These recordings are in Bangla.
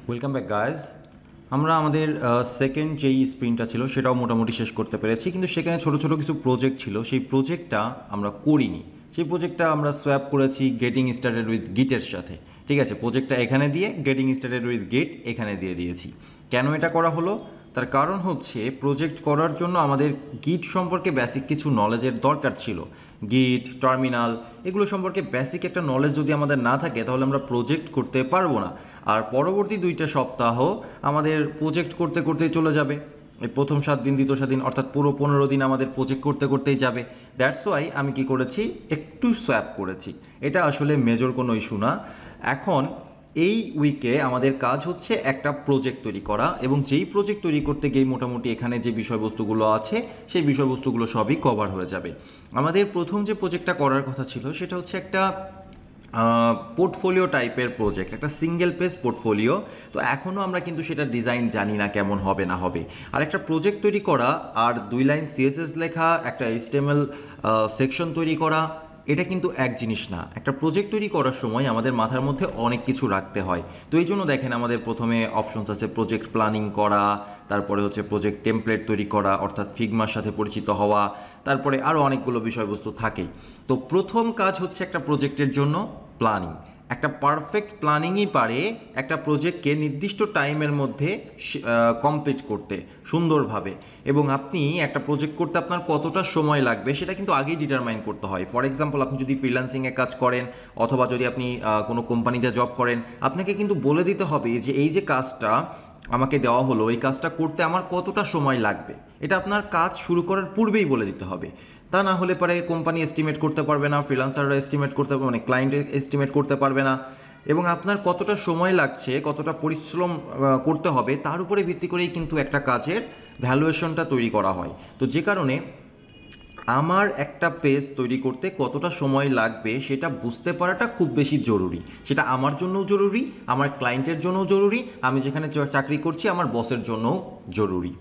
Welcome back guys. আমরা আমাদের সেকেন্ড যেই স্প্রিন্টটা ছিল সেটাও মোটামুটি শেষ করতে পেরেছি, কিন্তু সেখানে ছোট ছোট কিছু প্রজেক্ট ছিল, সেই প্রজেক্টটা আমরা করিনি। সেই প্রজেক্টটা আমরা সোয়াপ করেছি গেটিং স্টার্টেড উইথ গিটের সাথে। ঠিক আছে, প্রজেক্টটা এখানে দিয়ে গেটিং স্টার্টেড উইথ গেট এখানে দিয়ে দিয়েছি। কেন এটা করা হলো? তার কারণ হচ্ছে প্রজেক্ট করার জন্য আমাদের গিট সম্পর্কে বেসিক কিছু নলেজের দরকার ছিল। গিট, টার্মিনাল, এগুলো সম্পর্কে বেসিক একটা নলেজ যদি আমাদের না থাকে তাহলে আমরা প্রজেক্ট করতে পারবো না। আর পরবর্তী 2টা সপ্তাহ আমাদের প্রজেক্ট করতে করতেই চলে যাবে। এই প্রথম 7 দিন, দ্বিতীয় 7 দিন, অর্থাৎ পুরো 15 দিন আমাদের প্রজেক্ট করতে করতেই যাবে। দ্যাটস ওয়াই আমি কি করেছি, একটু সোয়াপ করেছি। এটা আসলে মেজর কোনো ইস্যু না। এখন এই উইকে আমাদের কাজ হচ্ছে একটা প্রজেক্ট তৈরি করা, এবং যেই প্রজেক্ট তৈরি করতে গিয়ে মোটামুটি এখানে যে বিষয়বস্তুগুলো আছে সেই বিষয়বস্তুগুলো সবই কভার হয়ে যাবে। আমাদের প্রথম যে প্রজেক্টটা করার কথা ছিল সেটা হচ্ছে একটা পোর্টফোলিও টাইপের প্রজেক্ট, একটা সিঙ্গেল পেজ পোর্টফোলিও। তো এখনও আমরা কিন্তু সেটা ডিজাইন জানি না কেমন হবে না হবে। আর একটা প্রজেক্ট তৈরি করা আর 2 লাইন সিএসএস লেখা, একটা এইচটিএমএল সেকশন তৈরি করা, এটা কিন্তু এক জিনিস না। একটা প্রজেক্ট তৈরি করার সময় আমাদের মাথার মধ্যে অনেক কিছু রাখতে হয়। তো এই জন্য দেখেন আমাদের প্রথমে অপশনস আছে প্রজেক্ট প্ল্যানিং করা, তারপরে হচ্ছে প্রজেক্ট টেমপ্লেট তৈরি করা অর্থাৎ ফিগমার সাথে পরিচিত হওয়া, তারপরে আরও অনেকগুলো বিষয়বস্তু থাকেই। তো প্রথম কাজ হচ্ছে একটা প্রজেক্টের জন্য প্ল্যানিং। একটা পারফেক্ট প্ল্যানিংই পারে একটা প্রজেক্টকে নির্দিষ্ট টাইমের মধ্যে কমপ্লিট করতে সুন্দরভাবে। এবং আপনি একটা প্রজেক্ট করতে আপনার কতটা সময় লাগবে সেটা কিন্তু আগেই ডিটারমাইন করতে হয়। ফর এক্সাম্পল, আপনি যদি ফ্রিল্যান্সিংয়ে কাজ করেন অথবা যদি আপনি কোনো কোম্পানিতে জব করেন, আপনাকে কিন্তু বলে দিতে হবে যে এই যে কাজটা আমাকে দেওয়া হলো, এই কাজটা করতে আমার কতটা সময় লাগবে। এটা আপনার কাজ শুরু করার পূর্বেই বলে দিতে হবে। তা না হলে পরে কোম্পানি এস্টিমেট করতে পারবে না, ফ্রিল্যান্সাররা এস্টিমেট করতে পারবে, মানে ক্লায়েন্ট এস্টিমেট করতে পারবে না। এবং আপনার কতটা সময় লাগছে, কতটা পরিশ্রম করতে হবে, তার উপরে ভিত্তি করেই কিন্তু একটা কাজের ভ্যালুয়েশনটা তৈরি করা হয়। তো যে কারণে আমার একটা পেজ তৈরি করতে কতটা সময় লাগবে সেটা বুঝতে পারাটা খুব বেশি জরুরি। সেটা আমার জন্যও জরুরি, আমার ক্লায়েন্টের জন্যও জরুরি, আমি যেখানে চাকরি করছি আমার বসের জন্যও জরুরি।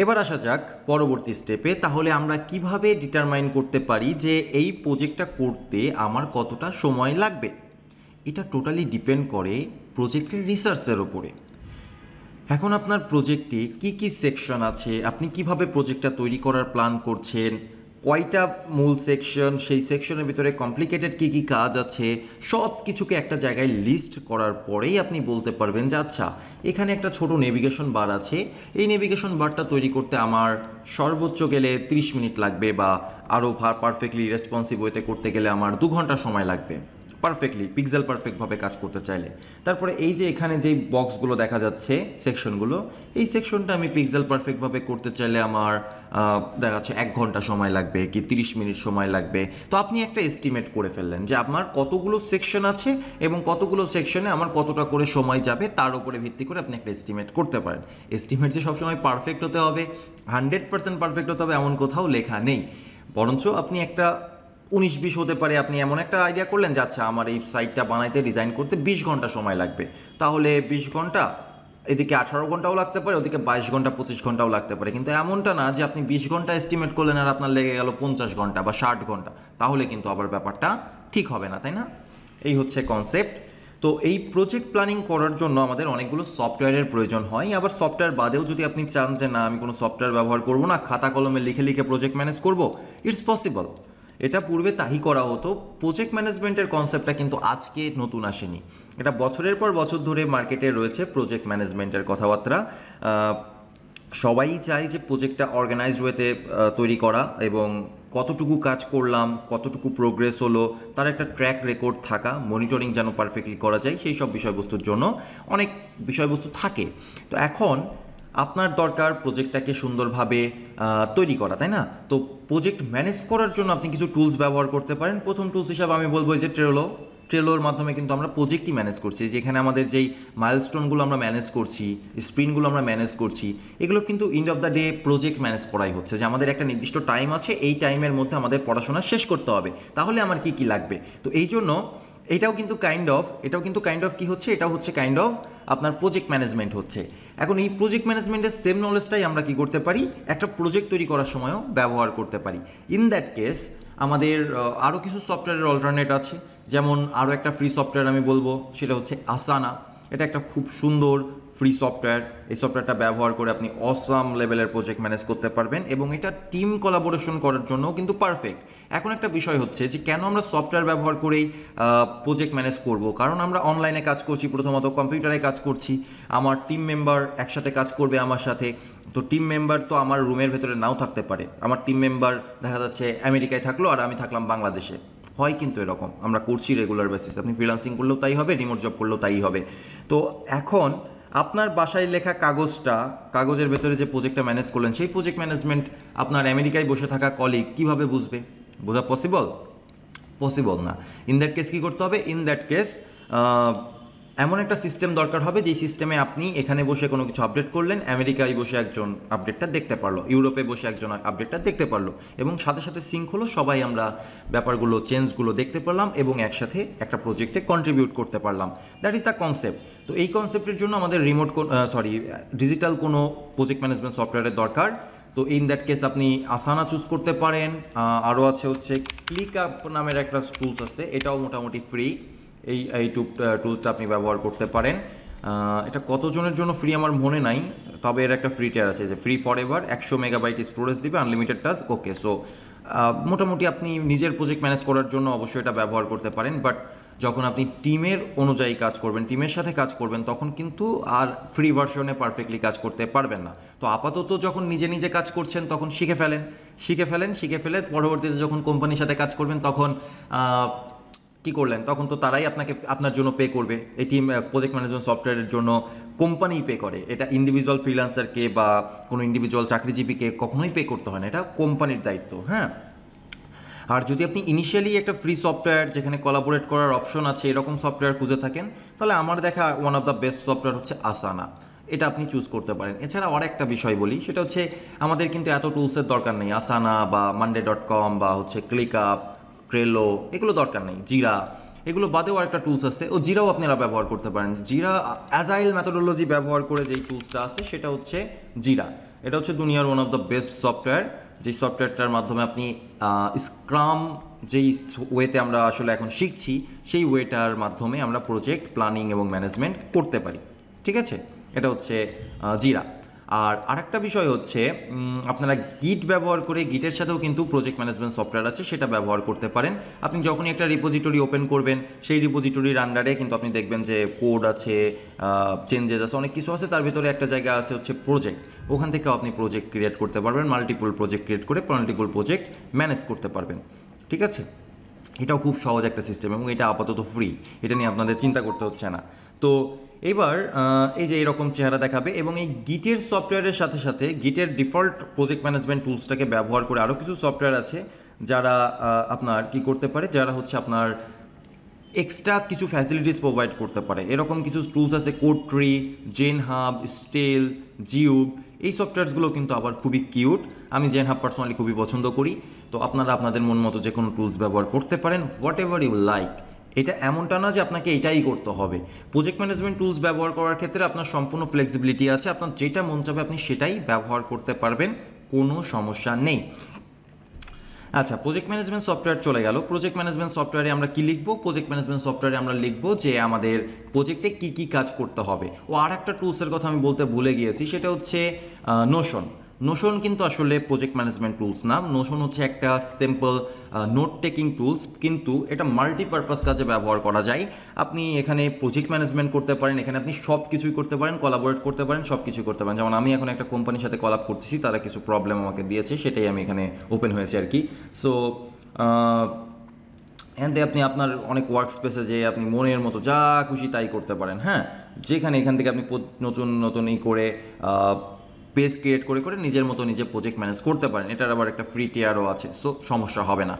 এবার আসা যাক পরবর্তী স্টেপে। তাহলে আমরা কিভাবে ডিটারমাইন করতে পারি যে এই প্রজেক্টটা করতে আমার কতটা সময় লাগবে? এটা টোটালি ডিপেন্ড করে প্রজেক্টের রিসার্চের ওপরে। এখন আপনার প্রজেক্টে কি কি সেকশন আছে, আপনি কিভাবে প্রজেক্টটা তৈরি করার প্ল্যান করছেন, কয়টা মূল সেকশন, সেই সেকশনের ভিতরে কমপ্লিকেটেড কী কী কাজ আছে, সব কিছুকে একটা জায়গায় লিস্ট করার পরেই আপনি বলতে পারবেন যে আচ্ছা, এখানে একটা ছোট নেভিগেশন বার আছে, এই নেভিগেশন বারটা তৈরি করতে আমার সর্বোচ্চ গেলে 30 মিনিট লাগবে, বা আরও পারফেক্টলি রেসপন্সিভ ওয়েতে করতে গেলে আমার 2 ঘন্টা সময় লাগবে, পারফেক্টলি পিক্সেল পারফেক্টভাবে কাজ করতে চাইলে। তারপরে এই যে এখানে যেই বক্সগুলো দেখা যাচ্ছে সেকশনগুলো, এই সেকশনটা আমি পিক্সেল পারফেক্টভাবে করতে চাইলে আমার দেখা যাচ্ছে 1 ঘন্টা সময় লাগবে কি 30 মিনিট সময় লাগবে। তো আপনি একটা এস্টিমেট করে ফেললেন যে আপনার কতগুলো সেকশন আছে এবং কতগুলো সেকশনে আমার কতটা করে সময় যাবে, তার উপরে ভিত্তি করে আপনি একটা এস্টিমেট করতে পারেন। এস্টিমেট যে সবসময় পারফেক্ট হতে হবে, 100% পারফেক্ট হতে হবে এমন কোথাও লেখা নেই। বরঞ্চ আপনি একটা 19-20 হতে পারে। আপনি এমন একটা আইডিয়া করলেন যে আচ্ছা, আমার এই সাইটটা বানাইতে ডিজাইন করতে 20 ঘন্টা সময় লাগবে, তাহলে 20 ঘন্টা, এদিকে 18 ঘন্টাও লাগতে পারে, ওদিকে 22 ঘন্টা 25 ঘন্টাও লাগতে পারে। কিন্তু এমনটা না যে আপনি 20 ঘন্টা এস্টিমেট করলেন আর আপনার লেগে গেল 50 ঘন্টা বা 60 ঘন্টা, তাহলে কিন্তু আবার ব্যাপারটা ঠিক হবে না, তাই না? এই হচ্ছে কনসেপ্ট। তো এই প্রজেক্ট প্ল্যানিং করার জন্য আমাদের অনেকগুলো সফটওয়্যারের প্রয়োজন হয়। আবার সফটওয়্যার বাদেও যদি আপনি চান যে না, আমি কোনো সফটওয়্যার ব্যবহার করব না, খাতা কলমে লিখে লিখে প্রজেক্ট ম্যানেজ করব, ইটস পসিবল। এটা পূর্বে তাই করা হতো। প্রজেক্ট ম্যানেজমেন্টের কনসেপ্টটা কিন্তু আজকে নতুন আসেনি, এটা বছরের পর বছর ধরে মার্কেটে রয়েছে প্রজেক্ট ম্যানেজমেন্টের কথাবার্তা। সবাই চায় যে প্রজেক্টটা অর্গানাইজড ওয়েতে তৈরি করা, এবং কতটুকু কাজ করলাম, কতটুকু প্রোগ্রেস হলো, তার একটা ট্র্যাক রেকর্ড থাকা, মনিটরিং যেন পারফেক্টলি করা যায়, সেই সব বিষয়বস্তুর জন্য অনেক বিষয়বস্তু থাকে। তো এখন আপনার দরকার প্রজেক্টটাকে সুন্দরভাবে তৈরি করা, তাই না? তো প্রজেক্ট ম্যানেজ করার জন্য আপনি কিছু টুলস ব্যবহার করতে পারেন। প্রথম টুলস হিসাবে আমি বলবো যে ট্রেলোর মাধ্যমে কিন্তু আমরা প্রজেক্টই ম্যানেজ করছি। যেখানে আমাদের যেই মাইলস্টোনগুলো আমরা ম্যানেজ করছি, স্প্রিন্টগুলো আমরা ম্যানেজ করছি, এগুলো কিন্তু end of the day project manage করাই হচ্ছে। যে আমাদের একটা নির্দিষ্ট টাইম আছে, এই টাইমের মধ্যে আমাদের পড়াশোনা শেষ করতে হবে, তাহলে আমার কি কি লাগবে। তো এই জন্য এটাও কিন্তু কাইন্ড অফ কি হচ্ছে, এটাও হচ্ছে কাইন্ড অফ আপনার প্রজেক্ট ম্যানেজমেন্ট হচ্ছে। এখন এই প্রজেক্ট ম্যানেজমেন্টের সেম নলেজটাই আমরা কি করতে পারি, একটা প্রজেক্ট তৈরি করার সময়ও ব্যবহার করতে পারি। ইন দ্যাট কেস আমাদের আরও কিছু সফটওয়্যারের অল্টারনেট আছে। যেমন আরও একটা ফ্রি সফটওয়্যার আমি বলবো, সেটা হচ্ছে আসানা। এটা একটা খুব সুন্দর ফ্রি সফটওয়্যার। এই সফটওয়্যারটা ব্যবহার করে আপনি অসাম লেভেলের প্রজেক্ট ম্যানেজ করতে পারবেন এবং এটা টিম কোলাবোরেশন করার জন্যও কিন্তু পারফেক্ট। এখন একটা বিষয় হচ্ছে যে কেন আমরা সফটওয়্যার ব্যবহার করেই প্রজেক্ট ম্যানেজ করব, কারণ আমরা অনলাইনে কাজ করছি, প্রথমত কম্পিউটারে কাজ করছি, আমার টিম মেম্বার একসাথে কাজ করবে আমার সাথে। তো টিম মেম্বার তো আমার রুমের ভেতরে নাও থাকতে পারে, আমার টিম মেম্বার দেখা যাচ্ছে আমেরিকায় থাকলো আর আমি থাকলাম বাংলাদেশে, হয় কিন্তু এরকম আমরা করছি রেগুলার বেসিস। আপনি ফ্রিল্যান্সিং করলেও তাই হবে, রিমোট জব করলেও তাই হবে। তো এখন আপনার বাসায় লেখা কাগজের ভেতরে যে প্রজেক্টটা ম্যানেজ করলেন, সেই প্রজেক্ট ম্যানেজমেন্ট আপনার আমেরিকায় বসে থাকা কলিগ কীভাবে বুঝবে? বোঝা পসিবল না। ইন দ্যাট কেস কী করতে হবে? ইন দ্যাট কেস এমন একটা সিস্টেম দরকার হবে যেই সিস্টেমে আপনি এখানে বসে কোনো কিছু আপডেট করলেন, আমেরিকায় বসে একজন আপডেটটা দেখতে পারলো, ইউরোপে বসে একজন আপডেটটা দেখতে পারলো, এবং সাথে সাথে সিঙ্ক হলো, সবাই আমরা ব্যাপারগুলো চেঞ্জগুলো দেখতে পারলাম এবং একসাথে একটা প্রজেক্টে কন্ট্রিবিউট করতে পারলাম। That is the concept. তো এই কনসেপ্টের জন্য আমাদের ডিজিটাল কোনো প্রজেক্ট ম্যানেজমেন্ট সফটওয়্যারের দরকার। তো ইন দ্যাট কেস আপনি আসানা চুজ করতে পারেন, আরও আছে হচ্ছে ক্লিকআপ নামের একটা টুলস আছে, এটাও মোটামুটি ফ্রি। এই টুলসটা আপনি ব্যবহার করতে পারেন। এটা কতজনের জন্য ফ্রি আমার মনে নাই, তবে এর একটা ফ্রি টিয়ার আছে যে free for ever, 100 megabyte storage দিবে, আনলিমিটেড টাস্ক। ওকে, সো মোটামুটি আপনি নিজের প্রজেক্ট ম্যানেজ করার জন্য অবশ্যই এটা ব্যবহার করতে পারেন। বাট যখন আপনি টিমের অনুযায়ী কাজ করবেন, টিমের সাথে কাজ করবেন, তখন কিন্তু আর ফ্রি ভার্সনে পারফেক্টলি কাজ করতে পারবেন না। তো আপাতত যখন নিজে নিজে কাজ করছেন তখন শিখে ফেলে পরবর্তীতে যখন কোম্পানির সাথে কাজ করবেন তখন কী করলেন, তখন তো তারাই আপনার জন্য পে করবে। এই টিম প্রজেক্ট ম্যানেজমেন্ট সফটওয়্যারের জন্য কোম্পানিই পে করে, এটা ইন্ডিভিজুয়াল ফ্রিল্যান্সারকে বা কোনো ইন্ডিভিজুয়াল চাকরিজীবীকে কখনোই পে করতে হয় না, এটা কোম্পানির দায়িত্ব। হ্যাঁ, আর যদি আপনি ইনিশিয়ালি একটা ফ্রি সফটওয়্যার যেখানে কোলাবোরেট করার অপশন আছে এরকম সফটওয়্যার খুঁজে থাকেন, তাহলে আমার দেখা one of the best software হচ্ছে আসানা। এটা আপনি চুজ করতে পারেন। এছাড়া আর একটা বিষয় বলি, সেটা হচ্ছে আমাদের কিন্তু এত টুলসের দরকার নেই। আসানা বা monday.com বা হচ্ছে ক্লিকআপ, ট্রেলো, এগুলো দরকার নেই। জিরা, এগুলো বাদেও আরেকটা টুলস আছে, জিরাও আপনারা ব্যবহার করতে পারেন। জিরা অ্যাজাইল মেথোডোলজি ব্যবহার করে যেই টুলসটা আছে সেটা হচ্ছে জিরা। এটা হচ্ছে দুনিয়ার one of the best software, যেই সফটওয়্যারটার মাধ্যমে আপনি স্ক্রাম যেই ওয়েতে আমরা আসলে এখন শিখছি, সেই ওয়েটার মাধ্যমে আমরা প্রজেক্ট প্ল্যানিং এবং ম্যানেজমেন্ট করতে পারি। ঠিক আছে, এটা হচ্ছে জিরা। আর আরেকটা বিষয় হচ্ছে আপনারা গিট ব্যবহার করে, গিটের সাথেও কিন্তু প্রজেক্ট ম্যানেজমেন্ট সফটওয়্যার আছে, সেটা ব্যবহার করতে পারেন। আপনি যখনই একটা রিপোজিটরি ওপেন করবেন, সেই রিপোজিটরির আন্ডারে কিন্তু আপনি দেখবেন যে কোড আছে, চেঞ্জেস আছে, অনেক কিছু আছে, তার ভিতরে একটা জায়গা আছে হচ্ছে প্রজেক্ট। ওখান থেকেও আপনি প্রজেক্ট ক্রিয়েট করতে পারবেন, মাল্টিপল প্রজেক্ট ক্রিয়েট করে মাল্টিপল প্রজেক্ট ম্যানেজ করতে পারবেন। ঠিক আছে, এটাও খুব সহজ একটা সিস্টেম এবং এটা আপাতত ফ্রি, এটা নিয়ে আপনাদের চিন্তা করতে হচ্ছে না। তো এবার এই যে এরকম চেহারা দেখাবে, এবং এই গিটের সফটওয়্যারের সাথে সাথে গিটের ডিফল্ট প্রজেক্ট ম্যানেজমেন্ট টুলসটাকে ব্যবহার করে আরও কিছু সফটওয়্যার আছে যারা আপনার কি করতে পারে, যারা হচ্ছে আপনার এক্সট্রা কিছু ফ্যাসিলিটিস প্রোভাইড করতে পারে। এরকম কিছু টুলস আছে, কোড ট্রি, জেন হাব, স্টেল, জিউব। এই সফটওয়্যারসগুলো কিন্তু আবার খুবই কিউট। আমি জেন হাব পার্সোনালি খুবই পছন্দ করি। তো আপনারা আপনাদের মন মতো যে কোনো টুলস ব্যবহার করতে পারেন, হোয়াট এভার ইউ লাইক। এটা এমনটা না যে আপনাকে এটাই করতে হবে। প্রজেক্ট ম্যানেজমেন্ট টুলস ব্যবহার করার ক্ষেত্রে আপনার সম্পূর্ণ ফ্লেক্সিবিলিটি আছে, আপনার যেটা মন চাবে আপনি সেটাই ব্যবহার করতে পারবেন, কোনো সমস্যা নেই। আচ্ছা, প্রজেক্ট ম্যানেজমেন্ট সফটওয়্যার চলে গেল। প্রজেক্ট ম্যানেজমেন্ট সফটওয়্যারে আমরা কি লিখব? প্রজেক্ট ম্যানেজমেন্ট সফটওয়্যারে আমরা লিখব যে আমাদের প্রজেক্টে কি কি কাজ করতে হবে। ও আর একটা টুলসের কথা আমি বলতে ভুলে গিয়েছি, সেটা হচ্ছে নোশন কিন্তু আসলে প্রজেক্ট ম্যানেজমেন্ট টুলস না। নোশন হচ্ছে একটা সিম্পল নোট টেকিং টুলস, কিন্তু এটা মাল্টিপারপাস কাজে ব্যবহার করা যায়। আপনি এখানে প্রজেক্ট ম্যানেজমেন্ট করতে পারেন, এখানে আপনি সব কিছুই করতে পারেন, কোলাবোরেট করতে পারেন, সব কিছুই করতে পারেন। যেমন আমি এখন একটা কোম্পানির সাথে কোলাব করতেছি, তারা কিছু প্রবলেম আমাকে দিয়েছে, সেটাই আমি এখানে ওপেন হয়েছে আর কি। সো এতে আপনি আপনার অনেক ওয়ার্ক স্পেসে যে আপনি মনের মতো যা খুশি তাই করতে পারেন। হ্যাঁ, যেখানে এখান থেকে আপনি নতুন করে পেজ ক্রিয়েট করে করে নিজের মতো নিজে প্রজেক্ট ম্যানেজ করতে পারেন। এটার আবার একটা ফ্রি টিয়ারও আছে, সো সমস্যা হবে না।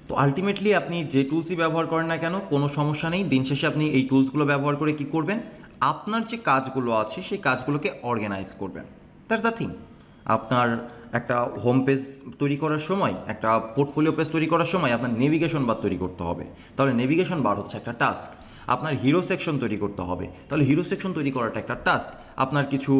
তো আলটিমেটলি আপনি যে টুলসই ব্যবহার করেন না কেন, কোনো সমস্যা নেই। দিন শেষে আপনি এই টুলসগুলো ব্যবহার করে কি করবেন? আপনার যে কাজগুলো আছে সেই কাজগুলোকে অর্গানাইজ করবেন। That's the thing. আপনার একটা হোম পেজ তৈরি করার সময়, একটা পোর্টফোলিও পেজ তৈরি করার সময় আপনার নেভিগেশন বার তৈরি করতে হবে, তাহলে নেভিগেশন বার হচ্ছে একটা টাস্ক। আপনার হিরো সেকশন তৈরি করতে হবে, তাহলে হিরো সেকশন তৈরি করাটা একটা টাস্ক। আপনার কিছু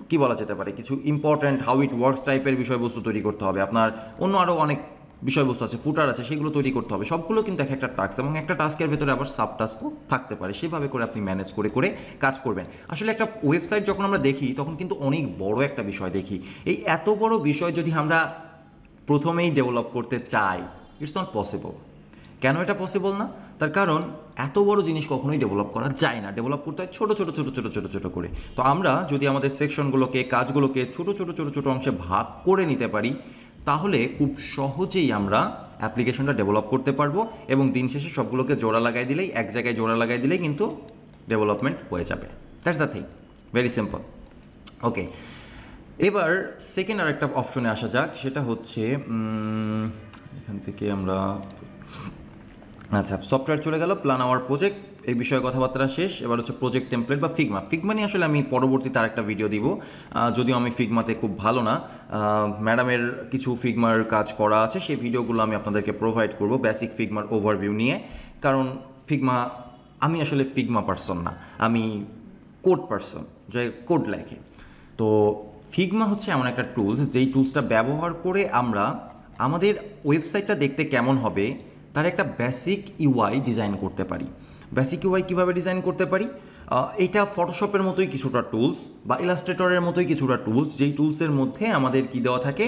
কি বলা যেতে পারে, কিছু ইম্পর্ট্যান্ট হাউ ইট ওয়ার্কস টাইপের বিষয়বস্তু তৈরি করতে হবে, আপনার অন্য আরও অনেক বিষয়বস্তু আছে, ফুটার আছে, সেগুলো তৈরি করতে হবে। সবগুলো কিন্তু একটা টাস্ক, এবং একটা টাস্কের ভেতরে আবার সাব টাস্কও থাকতে পারে। সেভাবে করে আপনি ম্যানেজ করে করে কাজ করবেন। আসলে একটা ওয়েবসাইট যখন আমরা দেখি তখন কিন্তু অনেক বড় একটা বিষয় দেখি। এই এত বড় বিষয় যদি আমরা প্রথমেই ডেভেলপ করতে চাই, ইটস নট পসিবল। কেন এটা পসিবল না? তার কারণ এত বড় জিনিস কখনোই ডেভেলপ করা যায় না, ডেভেলপ করতে হয় ছোটো ছোটো ছোটো ছোটো ছোটো ছোটো করে। তো আমরা যদি আমাদের সেকশনগুলোকে, কাজগুলোকে ছোটো ছোটো ছোটো ছোটো অংশে ভাগ করে নিতে পারি, তাহলে খুব সহজেই আমরা অ্যাপ্লিকেশনটা ডেভেলপ করতে পারবো, এবং দিন শেষে সবগুলোকে জোড়া লাগাই দিলেই, এক জায়গায় জোড়া লাগাই দিলেই কিন্তু ডেভেলপমেন্ট হয়ে যাবে। That's the thing, very simple. Okay, এবার সেকেন্ড আর একটা অপশনে আসা যাক, সেটা হচ্ছে এখান থেকে আমরা, আচ্ছা সফটওয়্যার চলে গেল, প্ল্যান আওয়ার প্রজেক্ট, এই বিষয়ে কথাবার্তা শেষ। এবার হচ্ছে প্রজেক্ট টেমপ্লেট বা ফিগমা। ফিগমা নিয়ে আসলে আমি পরবর্তীতে আরেকটা ভিডিও দিব, যদিও আমি ফিগমাতে খুব ভালো না। ম্যাডামের কিছু ফিগমার কাজ করা আছে, সেই ভিডিওগুলো আমি আপনাদেরকে প্রোভাইড করব বেসিক ফিগমার ওভারভিউ নিয়ে। কারণ ফিগমা, আমি আসলে ফিগমা পার্সন না, আমি কোড পার্সন, যে কোড লেখে। তো ফিগমা হচ্ছে এমন একটা টুলস, যেই টুলসটা ব্যবহার করে আমরা আমাদের ওয়েবসাইটটা দেখতে কেমন হবে তার একটা বেসিক ইউআই ডিজাইন করতে পারি। বেসিক ইউআই কীভাবে ডিজাইন করতে পারি? এইটা ফটোশপের মতোই কিছুটা টুলস, বা ইলাস্ট্রেটরের মতোই কিছুটা টুলস, যেই টুলসের মধ্যে আমাদের কি দেওয়া থাকে,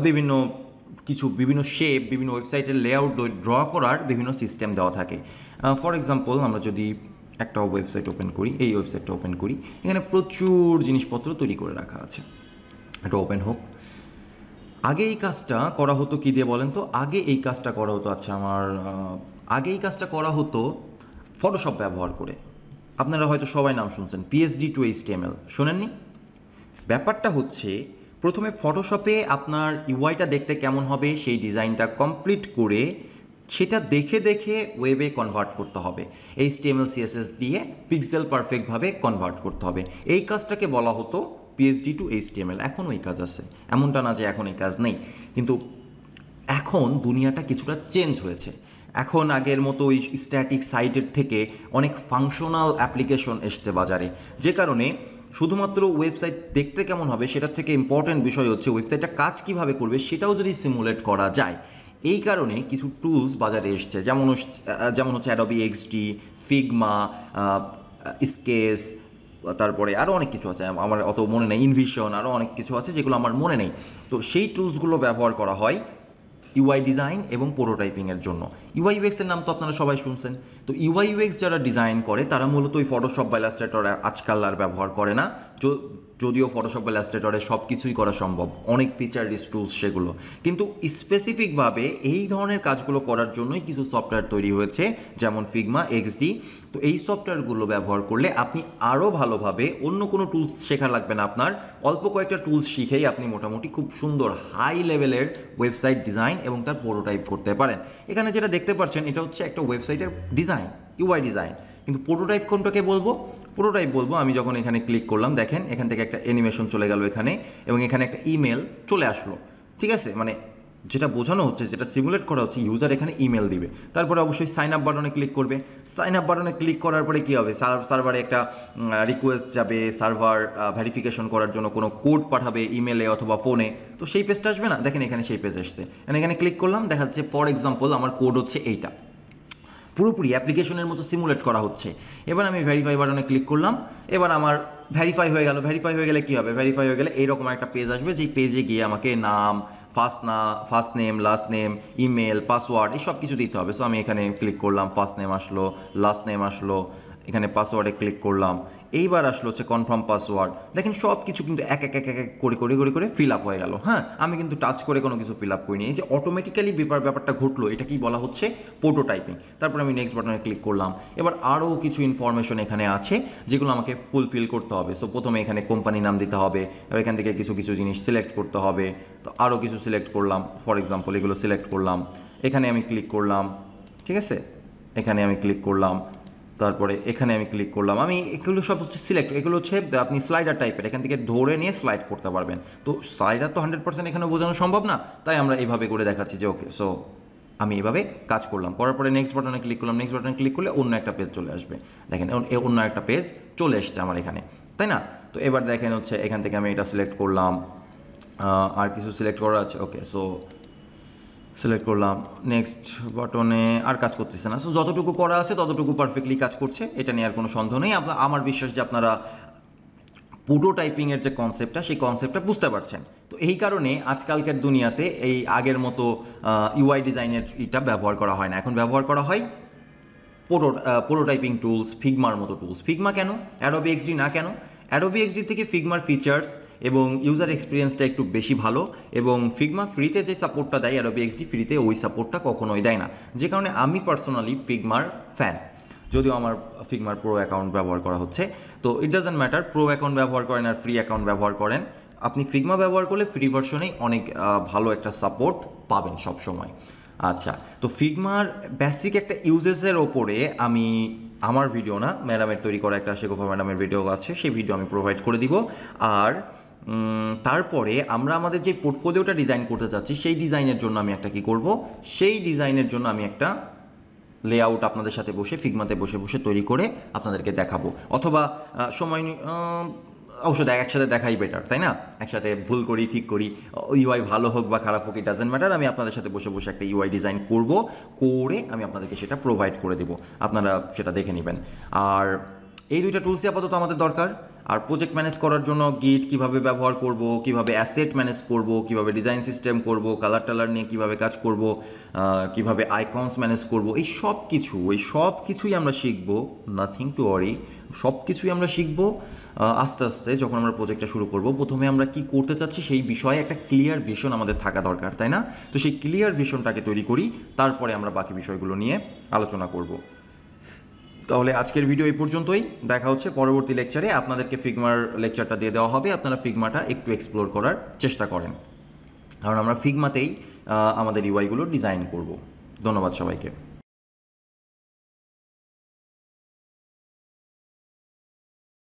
বিভিন্ন শেপ, বিভিন্ন ওয়েবসাইটের লেআউট ড্র করার বিভিন্ন সিস্টেম দেওয়া থাকে। ফর এক্সাম্পল, আমরা যদি একটা ওয়েবসাইট ওপেন করি, এই ওয়েবসাইটটা ওপেন করি, এখানে প্রচুর জিনিসপত্র তৈরি করে রাখা আছে। এটা ওপেন হোক। আগে এই কাজটা করা হতো কী দিয়ে বলেন তো? আগে এই কাজটা করা হতো, আগে এই কাজটা করা হতো ফটোশপ ব্যবহার করে। আপনারা হয়তো সবাই নাম শুনছেন, PSD টু HTML, শোনেননি? ব্যাপারটা হচ্ছে, প্রথমে ফটোশপে আপনার ইউআইটা দেখতে কেমন হবে সেই ডিজাইনটা কমপ্লিট করে সেটা দেখে দেখে ওয়েবে কনভার্ট করতে হবে। HTML CSS দিয়ে পিক্সেল পারফেক্টভাবে কনভার্ট করতে হবে। এই কাজটাকে বলা হতো PSD টু HTML। এখনও এই কাজ আছে, এমনটা না যে এখন এই কাজ নেই, কিন্তু এখন দুনিয়াটা কিছুটা চেঞ্জ হয়েছে। এখন আগের মতো ওই স্ট্যাটিক সাইটের থেকে অনেক ফাংশনাল অ্যাপ্লিকেশন এসছে বাজারে, যে কারণে শুধুমাত্র ওয়েবসাইট দেখতে কেমন হবে সেটার থেকে ইম্পর্ট্যান্ট বিষয় হচ্ছে ওয়েবসাইটটা কাজ কীভাবে করবে সেটাও যদি সিমুলেট করা যায়। এই কারণে কিছু টুলস বাজারে এসছে, যেমন হচ্ছে অ্যাডোবি XD, ফিগমা, স্কেচ, তারপরে আরও অনেক কিছু আছে, আমার অত মনে নেই, ইনভিশন, আরও অনেক কিছু আছে যেগুলো আমার মনে নেই। তো সেই টুলসগুলো ব্যবহার করা হয় ইউআই ডিজাইন এবং প্রোটোটাইপিংয়ের জন্য। ইউআই ইউএক্সের নাম তো আপনারা সবাই শুনছেন। তো ইউআই ইউএক্স যারা ডিজাইন করে তারা মূলত ওই ফটোশপ বা ইলাস্ট্রেটর আজকাল আর ব্যবহার করে না, যদিও ফটোশপ বা ইলাস্ট্রেটরে সব কিছুই করা সম্ভব, অনেক ফিচার রিচ টুলস সেগুলো, কিন্তু স্পেসিফিকভাবে এই ধরনের কাজগুলো করার জন্যই কিছু সফটওয়্যার তৈরি হয়েছে, যেমন ফিগমা, XD। তো এই সফটওয়্যারগুলো ব্যবহার করলে আপনি আরও ভালোভাবে, অন্য কোনো টুলস শেখা লাগবে না আপনার, অল্প কয়েকটা টুলস শিখেই আপনি মোটামুটি খুব সুন্দর হাই লেভেলের ওয়েবসাইট ডিজাইন এবং তার প্রোটোটাইপ করতে পারেন। এখানে যেটা দেখতে পাচ্ছেন এটা হচ্ছে একটা ওয়েবসাইটের ডিজাইন, ইউআই ডিজাইন, কিন্তু প্রোটোটাইপ কোনটাকে বলবো? প্রোটোটাইপ বলবো আমি যখন এখানে ক্লিক করলাম, দেখেন এখান থেকে একটা অ্যানিমেশন চলে গেল এখানে, এবং এখানে একটা ইমেল চলে আসলো। ঠিক আছে, মানে যেটা বোঝানো হচ্ছে, যেটা সিমুলেট করা হচ্ছে, ইউজার এখানে ইমেল দিবে, তারপরে অবশ্যই সাইন আপ বাটনে ক্লিক করবে। সাইন আপ বাটনে ক্লিক করার পরে কী হবে? সার্ভারে একটা রিকোয়েস্ট যাবে, সার্ভার ভেরিফিকেশন করার জন্য কোনো কোড পাঠাবে ইমেলে অথবা ফোনে, তো সেই পেজটা আসবে না? দেখেন এখানে সেই পেজ আসছে, এখানে ক্লিক করলাম, দেখা যাচ্ছে ফর এক্সাম্পল আমার কোড হচ্ছে এইটা, পুরোপুরি অ্যাপ্লিকেশনের মতো সিমুলেট করা হচ্ছে। এবার আমি ভেরিফাই বাটনে ক্লিক করলাম, এবার আমার ভেরিফাই হয়ে গেল। ভেরিফাই হয়ে গেলে কী হবে? ভেরিফাই হয়ে গেলে এইরকম একটা পেজ আসবে, যেই পেজে গিয়ে আমাকে নাম, first name, last name, email, password, এই সব কিছু দিতে হবে। সো আমি এখানে ক্লিক করলাম, ফার্স্ট নেম আসলো, লাস্ট নেম আসলো, এখানে পাসওয়ার্ডে ক্লিক করলাম, এইবার আসলো হচ্ছে কনফার্ম পাসওয়ার্ড। দেখেন সব কিছু কিন্তু এক এক এক এক করে ফিল আপ হয়ে গেল। হ্যাঁ, আমি কিন্তু টাচ করে কোনো কিছু ফিল আপ করিনি। এই যে অটোমেটিক্যালি ব্যাপারটা ঘটলো, এটা কি বলা হচ্ছে? প্রোটোটাইপিং। তারপর আমি নেক্সট বাটনে ক্লিক করলাম। এবার আরও কিছু ইনফরমেশন এখানে আছে যেগুলো আমাকে ফুলফিল করতে হবে। সো প্রথমে এখানে কোম্পানি নাম দিতে হবে, এবার এখান থেকে কিছু জিনিস সিলেক্ট করতে হবে। তো আরও কিছু সিলেক্ট করলাম, ফর এক্সাম্পল এগুলো সিলেক্ট করলাম, এখানে আমি ক্লিক করলাম। ঠিক আছে, এখানে আমি ক্লিক করলাম, তারপরে এখানে আমি ক্লিক করলাম। আমি এগুলো সব হচ্ছে সিলেক্ট, এগুলো হচ্ছে আপনি স্লাইডার টাইপের, এখান থেকে ধরে নিয়ে স্লাইড করতে পারবেন। তো স্লাইডার তো 100% এখানে বোঝানো সম্ভব না, তাই আমরা এইভাবে করে দেখাচ্ছি যে ওকে। সো আমি এইভাবে কাজ করলাম, করার পরে নেক্সট বাটনে ক্লিক করলাম। নেক্সট বাটনে ক্লিক করলে অন্য একটা পেজ চলে আসবে। দেখেন অন্য একটা পেজ চলে এসছে আমার এখানে, তাই না? তো এবার দেখেন হচ্ছে এখান থেকে আমি এটা সিলেক্ট করলাম, আর কিছু সিলেক্ট করা আছে। ওকে, সো সিলেক্ট করলাম, নেক্সট বাটনে আর কাজ করতেছে না। সো যতটুকু করা আছে ততটুকু পারফেক্টলি কাজ করছে, এটা নিয়ে আর কোনো সন্দেহ নেই। আমার বিশ্বাস যে আপনারা প্রোটোটাইপিংয়ের যে কনসেপ্টটা, সেই কনসেপ্টটা বুঝতে পারছেন। তো এই কারণে আজকালকার দুনিয়াতে এই আগের মতো ইউআই ডিজাইনের এটা ব্যবহার করা হয় না, এখন ব্যবহার করা হয় প্রোটোটাইপিং টুলস, ফিগমার মতো টুলস। ফিগমা কেন, অ্যাডোবি এক্সডি না কেন? অ্যাডোবি এক্সডি থেকে ফিগমার ফিচার্স এবং ইউজার এক্সপিরিয়েন্সটা একটু বেশি ভালো, এবং ফিগমা ফ্রিতে যে সাপোর্টটা দেয় অ্যাডোবি এক্সডি ফ্রিতে ওই সাপোর্টটা কখনোই দেয় না, যে কারণে আমি পার্সোনালি ফিগমার ফ্যান। যদিও আমার ফিগমার প্রো অ্যাকাউন্ট ব্যবহার করা হচ্ছে, তো it doesn't matter pro account ব্যবহার করেন আর ফ্রি অ্যাকাউন্ট ব্যবহার করেন, আপনি ফিগমা ব্যবহার করলে ফ্রি ভার্সনেই অনেক ভালো একটা সাপোর্ট পাবেন সব সময়। আচ্ছা, তো ফিগমার বেসিক একটা ইউজেসের ওপরে আমি আমার ভিডিও না, ম্যাডামের তৈরি করা একটা শেখোফা ম্যাডামের ভিডিও আছে, সেই ভিডিও আমি প্রোভাইড করে দিব। আর তারপরে আমরা আমাদের যে পোর্টফোলিওটা ডিজাইন করতে চাচ্ছি সেই ডিজাইনের জন্য আমি একটা কী করব, সেই ডিজাইনের জন্য আমি একটা লেআউট আপনাদের সাথে বসে ফিগমাতে বসে বসে তৈরি করে আপনাদেরকে দেখাবো, অথবা সময় অবশ্য একসাথে দেখাই বেটার, তাই না? একসাথে ভুল করি ঠিক করি, ইউআই ভালো হোক বা খারাপ হোক ইট ডাজেন্ট ম্যাটার, আমি আপনাদের সাথে বসে বসে একটা ইউআই ডিজাইন করব, করে আমি আপনাদেরকে সেটা প্রোভাইড করে দেবো, আপনারা সেটা দেখে নেবেন। আর এই দুইটা টুলসই আপাতত আমাদের দরকার। আর প্রজেক্ট ম্যানেজ করার জন্য গিট কীভাবে ব্যবহার করব, কীভাবে অ্যাসেট ম্যানেজ করব, কীভাবে ডিজাইন সিস্টেম করব, কালার টালার নিয়ে কীভাবে কাজ করব, কীভাবে আইকনস ম্যানেজ করব, এই সব কিছুই আমরা শিখব, নাথিং টু ওয়ারি, সব কিছুই আমরা শিখব আস্তে আস্তে যখন আমরা প্রজেক্টটা শুরু করব। প্রথমে আমরা কি করতে চাচ্ছি সেই বিষয়ে একটা ক্লিয়ার ভিশন আমাদের থাকা দরকার, তাই না? তো সেই ক্লিয়ার ভিশনটাকে তৈরি করি, তারপরে আমরা বাকি বিষয়গুলো নিয়ে আলোচনা করব। তাহলে আজকের ভিডিও এই পর্যন্তই, দেখা হচ্ছে পরবর্তী লেকচারে। আপনাদেরকে ফিগমার লেকচারটা দিয়ে দেওয়া হবে, আপনারা ফিগমাটা একটু এক্সপ্লোর করার চেষ্টা করেন, কারণ আমরা ফিগমাতেই আমাদের ইউআইগুলো ডিজাইন করব। ধন্যবাদ সবাইকে।